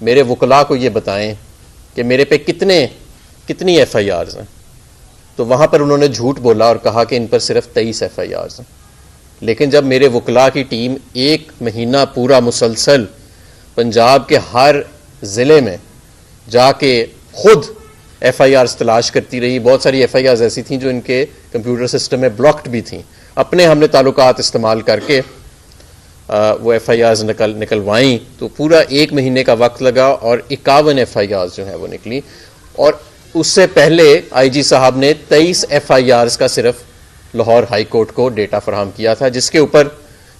मेरे वकला को ये बताएं कि मेरे पे कितनी FIRs हैं। तो वहाँ पर उन्होंने झूठ बोला और कहा कि इन पर सिर्फ 23 FIRs हैं। लेकिन जब मेरे वकला की टीम 1 महीना पूरा मुसलसल पंजाब के हर ज़िले में जाके खुद FIRs तलाश करती रही, बहुत सारी FIRs ऐसी थी जो इनके कंप्यूटर सिस्टम में ब्लॉक्ड भी थी, अपने हमने ताल्लुकात इस्तेमाल करके वो FIRs निकलवाई। तो पूरा 1 महीने का वक्त लगा और 51 FIRs जो है वो निकली। और उससे पहले IG साहब ने 23 FIRs का सिर्फ लाहौर हाई कोर्ट को डेटा फराहम किया था,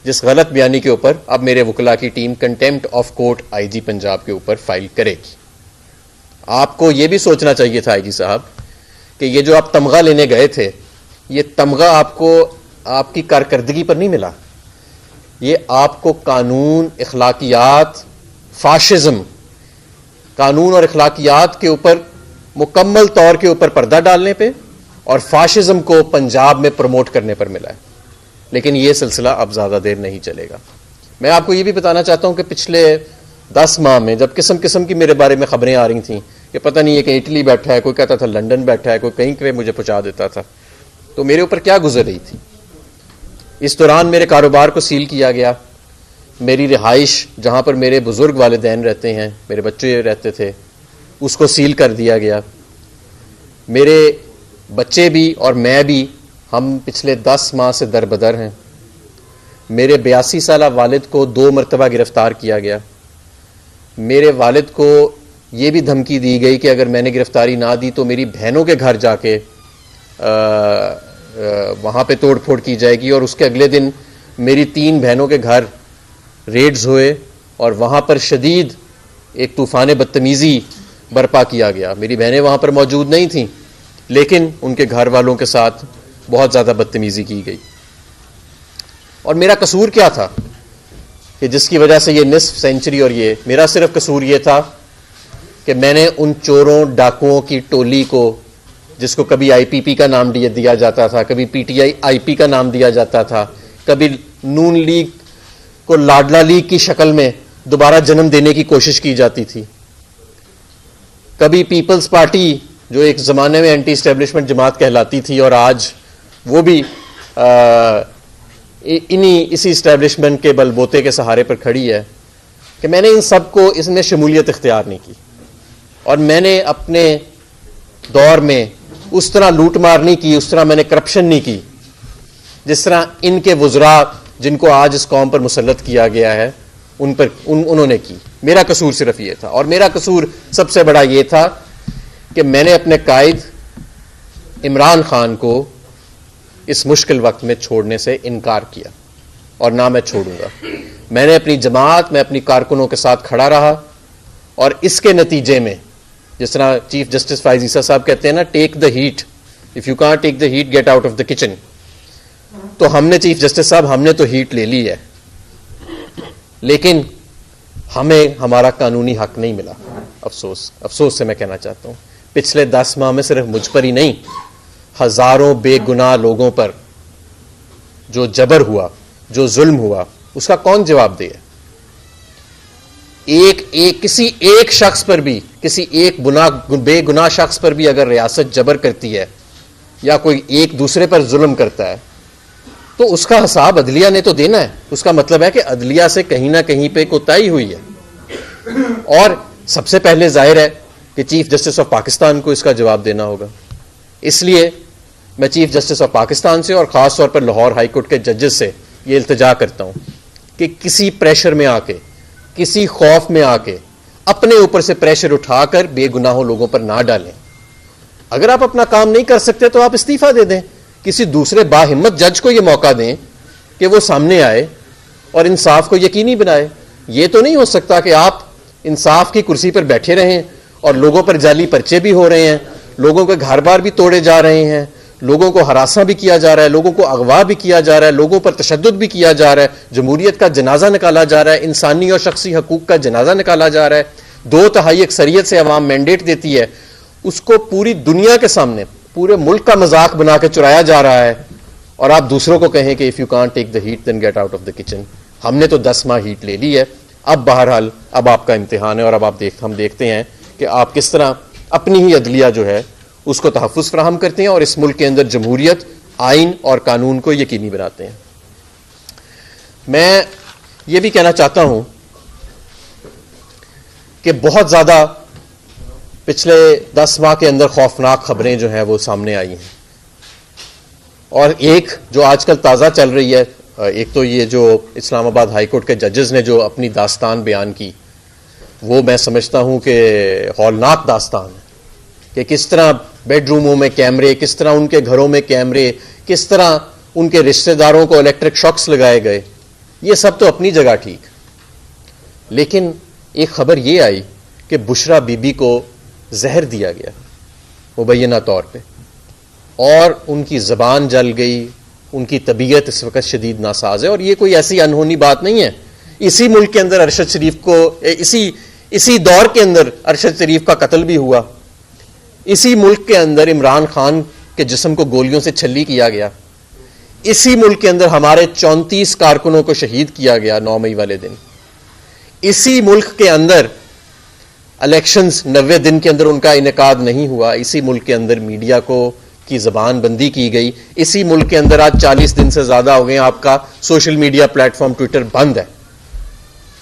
जिस गलत बयानी के ऊपर अब मेरे वकला की team contempt of court IG Punjab के ऊपर फाइल करेगी। आपको ये भी सोचना चाहिए था IG साहब कि ये जो आप तमगा लेने गए थे, ये तमगा आपको आपकी कारकर्दगी पर नहीं मिला, ये आपको कानून, इखलाकियात, फाशिज्म, कानून और इखलाकियात के ऊपर मुकम्मल तौर के ऊपर पर्दा डालने पे और फाशिज्म को पंजाब में प्रमोट करने पर मिला है। लेकिन ये सिलसिला अब ज़्यादा देर नहीं चलेगा। मैं आपको ये भी बताना चाहता हूँ कि पिछले 10 माह में जब किस्म किस्म की मेरे बारे में खबरें आ रही थीं कि पता नहीं है कि इटली बैठा है, कोई कहता था लंदन बैठा है, कोई कहीं पे मुझे पहुँचा देता था, तो मेरे ऊपर क्या गुजर रही थी। इस दौरान मेरे कारोबार को सील किया गया, मेरी रिहाइश जहाँ पर मेरे बुज़ुर्ग वालिदैन रहते हैं, मेरे बच्चे रहते थे, उसको सील कर दिया गया। मेरे बच्चे भी और मैं भी, हम पिछले 10 माह से दरबदर हैं। मेरे 82 साला वालिद को 2 मरतबा गिरफ्तार किया गया। मेरे वालिद को ये भी धमकी दी गई कि अगर मैंने गिरफ्तारी ना दी तो मेरी बहनों के घर जाके वहाँ पे तोड़ फोड़ की जाएगी। और उसके अगले दिन मेरी 3 बहनों के घर रेड्स हुए और वहाँ पर शदीद एक तूफ़ान बदतमीज़ी बर्पा किया गया। मेरी बहनें वहाँ पर मौजूद नहीं थीं, लेकिन उनके घर वालों के साथ बहुत ज़्यादा बदतमीज़ी की गई। और मेरा कसूर क्या था कि जिसकी वजह से ये निस्फ सेंचुरी, और ये मेरा सिर्फ कसूर ये था कि मैंने उन चोरों डाकुओं की टोली को, जिसको कभी IPP का नाम दिया जाता था, कभी PTI IP का नाम दिया जाता था, कभी नून लीग को लाडला लीग की शक्ल में दोबारा जन्म देने की कोशिश की जाती थी, कभी पीपल्स पार्टी जो एक ज़माने में एंटी एस्टेब्लिशमेंट जमात कहलाती थी और आज वो भी इसी इस्टेब्लिशमेंट के बलबोते के सहारे पर खड़ी है, कि मैंने इन सब को इसमें शमूलियत इख्तियार नहीं की। और मैंने अपने दौर में उस तरह लूट मार नहीं की, उस तरह मैंने करप्शन नहीं की जिस तरह इनके वुज़रा जिनको आज इस कौम पर मुसल्लत किया गया है उन्होंने की। मेरा कसूर सिर्फ ये था। और मेरा कसूर सबसे बड़ा ये था कि मैंने अपने कायद इमरान खान को इस मुश्किल वक्त में छोड़ने से इनकार किया, और ना मैं छोड़ूंगा। मैंने अपनी जमात में अपनी कारकुनों के साथ खड़ा रहा, और इसके नतीजे में जिस तरह चीफ जस्टिस फायज ईसा साहब कहते हैं ना, take the heat, if you can't take the heat get out of the kitchen. तो हमने, चीफ जस्टिस साहब, हमने तो हीट ले ली है, लेकिन हमें हमारा कानूनी हक नहीं मिला। अफसोस से मैं कहना चाहता हूं, पिछले 10 माह में सिर्फ मुझ पर ही नहीं, हजारों बेगुनाह लोगों पर जो जबर हुआ, जो जुल्म हुआ, उसका कौन जवाब दे? किसी एक शख्स पर भी, किसी एक बेगुनाह शख्स पर भी अगर रियासत जबर करती है या कोई एक दूसरे पर जुल्म करता है, तो उसका हिसाब अदलिया ने तो देना है। उसका मतलब है कि अदलिया से कहीं ना कहीं पे कोताही हुई है, और सबसे पहले जाहिर है कि चीफ जस्टिस ऑफ पाकिस्तान को इसका जवाब देना होगा। इसलिए मैं चीफ जस्टिस ऑफ पाकिस्तान से और ख़ास तौर पर लाहौर हाई कोर्ट के जजेस से ये इल्तिजा करता हूँ कि किसी प्रेशर में आके, किसी खौफ में आके अपने ऊपर से प्रेशर उठाकर बेगुनाहों लोगों पर ना डालें। अगर आप अपना काम नहीं कर सकते तो आप इस्तीफा दे दें, किसी दूसरे बाहिम्मत जज को यह मौका दें कि वो सामने आए और इंसाफ को यकीनी बनाए। ये तो नहीं हो सकता कि आप इंसाफ की कुर्सी पर बैठे रहें और लोगों पर जाली पर्चे भी हो रहे हैं, लोगों के घर बार भी तोड़े जा रहे हैं, लोगों को हरासा भी किया जा रहा है, लोगों को अगवा भी किया जा रहा है, लोगों पर तशद्दुद भी किया जा रहा है, जमहूरियत का जनाजा निकाला जा रहा है, इंसानी और शख्सी हकूक का जनाजा निकाला जा रहा है, 2/3 अक्सरियत से अवाम मैंडेट देती है, उसको पूरी दुनिया के सामने, पूरे मुल्क का मजाक बना के चुराया जा रहा है। और आप दूसरों को कहें कि if you can't take the heat then get out of the kitchen. हमने तो 10 माह हीट ले ली है, अब बहरहाल अब आपका इम्तिहान है और अब हम देखते हैं कि आप किस तरह अपनी ही अदलिया जो है उसको तहफ़्फ़ुज़ फराहम करते हैं और इस मुल्क के अंदर जमहूरियत, आइन और कानून को यकीनी बनाते हैं। मैं ये भी कहना चाहता हूं कि बहुत ज़्यादा पिछले 10 माह के अंदर खौफनाक खबरें जो हैं वो सामने आई हैं और एक जो आजकल ताज़ा चल रही है, एक तो ये जो इस्लामाबाद हाई कोर्ट के जजेस ने जो अपनी दास्तान बयान की, वो मैं समझता हूं कि हौलनाक दास्तान है कि किस तरह बेडरूमों में कैमरे, किस तरह उनके घरों में कैमरे, किस तरह उनके रिश्तेदारों को इलेक्ट्रिक शॉक्स लगाए गए। ये सब तो अपनी जगह ठीक, लेकिन एक खबर ये आई कि बुशरा बीबी को जहर दिया गया मुबैना तौर पे और उनकी ज़बान जल गई, उनकी तबीयत इस वक्त शदीद नासाज है। और ये कोई ऐसी अनहोनी बात नहीं है। इसी मुल्क के अंदर अरशद शरीफ को, इसी दौर के अंदर अरशद शरीफ का कत्ल भी हुआ। इसी मुल्क के अंदर इमरान खान के जिस्म को गोलियों से छल्ली किया गया। इसी मुल्क के अंदर हमारे 34 कारकुनों को शहीद किया गया 9 मई वाले दिन। इसी मुल्क के अंदर इलेक्शंस 90 दिन के अंदर उनका इनेकाद नहीं हुआ। इसी मुल्क के अंदर मीडिया को की ज़बान बंदी की गई। इसी मुल्क के अंदर आज 40 दिन से ज़्यादा हो गए आपका सोशल मीडिया प्लेटफॉर्म ट्विटर बंद है।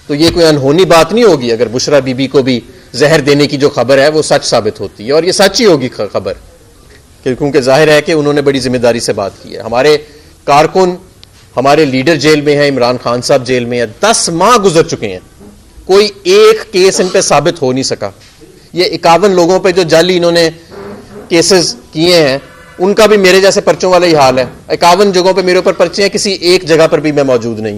तो ये कोई अनहोनी बात नहीं होगी अगर बुशरा बीबी को भी जहर देने की जो खबर है वो सच साबित होती है, और ये सच ही होगी खबर, क्योंकि जाहिर है कि उन्होंने बड़ी जिम्मेदारी से बात की है। हमारे कारकुन, हमारे लीडर जेल में है, इमरान खान साहब जेल में है, 10 माह गुजर चुके हैं, कोई एक केस इन पे साबित हो नहीं सका। ये 51 लोगों पे जो जाली इन्होंने केसेस किए हैं उनका भी मेरे जैसे पर्चों वाला ही हाल है। 51 जगहों पे मेरे ऊपर पर्चे हैं, किसी एक जगह पर भी मैं मौजूद नहीं।